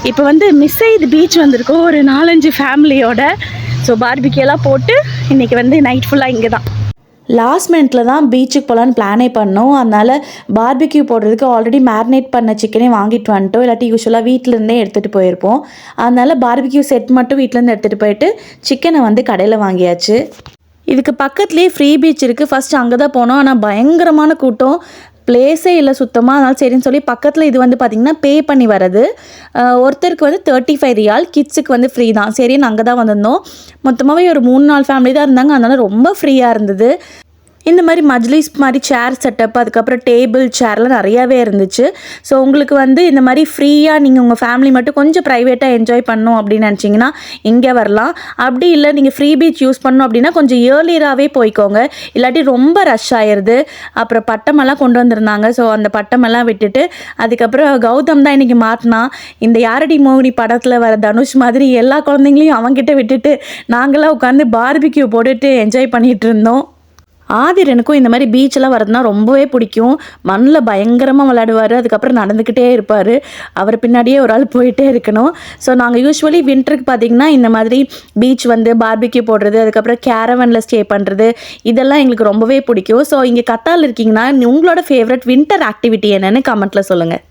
இப்போ வந்து மிஸ் செய்து பீச் வந்திருக்கோம் ஒரு 4-5 ஃபேமிலியோட. ஸோ பார்பிக்யூலாம் போட்டு இன்றைக்கி வந்து நைட் ஃபுல்லாக இங்கே தான். லாஸ்ட் மினிட்டில் தான் பீச்சுக்கு போகலான்னு பிளானே பண்ணோம். அதனால் பார்பிக்யூ போடுறதுக்கு ஆல்ரெடி மேரினேட் பண்ண சிக்கனே வாங்கிட்டு வந்துட்டோம். இல்லாட்டி யூஸ்வலாக வீட்டிலேருந்தே எடுத்துகிட்டு போயிருப்போம். அதனால் பார்பிக்யூ செட் மட்டும் வீட்டிலேருந்து எடுத்துகிட்டு போயிட்டு சிக்கனை வந்து கடையில் வாங்கியாச்சு. இதுக்கு பக்கத்துலேயே ஃப்ரீ பீச் இருக்குது. ஃபஸ்ட்டு அங்கே தான் போனோம். ஆனால் பயங்கரமான கூட்டம், பிளேஸே இல்லை சுத்தமாக. அதனால் சரின்னு சொல்லி பக்கத்தில் இது வந்து பார்த்திங்கன்னா பே பண்ணி வர்றது. ஒருத்தருக்கு வந்து 35 ரியால், கிட்ஸுக்கு வந்து ஃப்ரீ தான். சரின்னு அங்கே தான் வந்திருந்தோம். மொத்தமாகவே ஒரு 3-4 ஃபேமிலி தான் இருந்தாங்க. அதனால் ரொம்ப ஃப்ரீயாக இருந்தது. இந்த மாதிரி மஜ்லிஸ் மாதிரி சேர் செட்டப், அதுக்கப்புறம் டேபிள் சேர்லாம் நிறையாவே இருந்துச்சு. ஸோ உங்களுக்கு வந்து இந்த மாதிரி ஃப்ரீயாக நீங்கள் உங்கள் ஃபேமிலி மட்டும் கொஞ்சம் ப்ரைவேட்டாக என்ஜாய் பண்ணணும் அப்படின்னு நினச்சிங்கன்னா இங்கே வரலாம். அப்படி இல்லை நீங்கள் ஃப்ரீ பீச் யூஸ் பண்ணணும் அப்படின்னா கொஞ்சம் ஏர்லியராகவே போய்க்கோங்க, இல்லாட்டி ரொம்ப ரஷ் ஆயிடுது. அப்புறம் பட்டமெல்லாம் கொண்டு வந்திருந்தாங்க. ஸோ அந்த பட்டமெல்லாம் விட்டுட்டு அதுக்கப்புறம் கௌதம் தான் இன்றைக்கி மாட்டினா. இந்த யாரடி மோகினி படத்தில் வர தனுஷ் மாதிரி எல்லா குழந்தைங்களையும் அவங்ககிட்ட விட்டுட்டு நாங்களாம் உட்காந்து பார்பிக்யூ போட்டுட்டு என்ஜாய் பண்ணிகிட்டு இருந்தோம். ஆதிர் எனக்கும் இந்த மாதிரி பீச்செல்லாம் வரதுனா ரொம்பவே பிடிக்கும். மண்ணில் பயங்கரமாக விளையாடுவார், அதுக்கப்புறம் நடந்துக்கிட்டே இருப்பார். அவர் பின்னாடியே ஒரு ஆள் போயிட்டே இருக்கணும். ஸோ நாங்கள் யூஸ்வலி வின்டருக்கு பார்த்திங்கன்னா இந்த மாதிரி பீச் வந்து பார்பிக்யூ போடுறது, அதுக்கப்புறம் கேரவனில் ஸ்டே பண்ணுறது, இதெல்லாம் எங்களுக்கு ரொம்பவே பிடிக்கும். ஸோ இங்கே கத்தாரில் இருக்கீங்கன்னா உங்களோட ஃபேவரட் வின்டர் ஆக்டிவிட்டி என்னென்னு கமெண்ட்டில் சொல்லுங்கள்.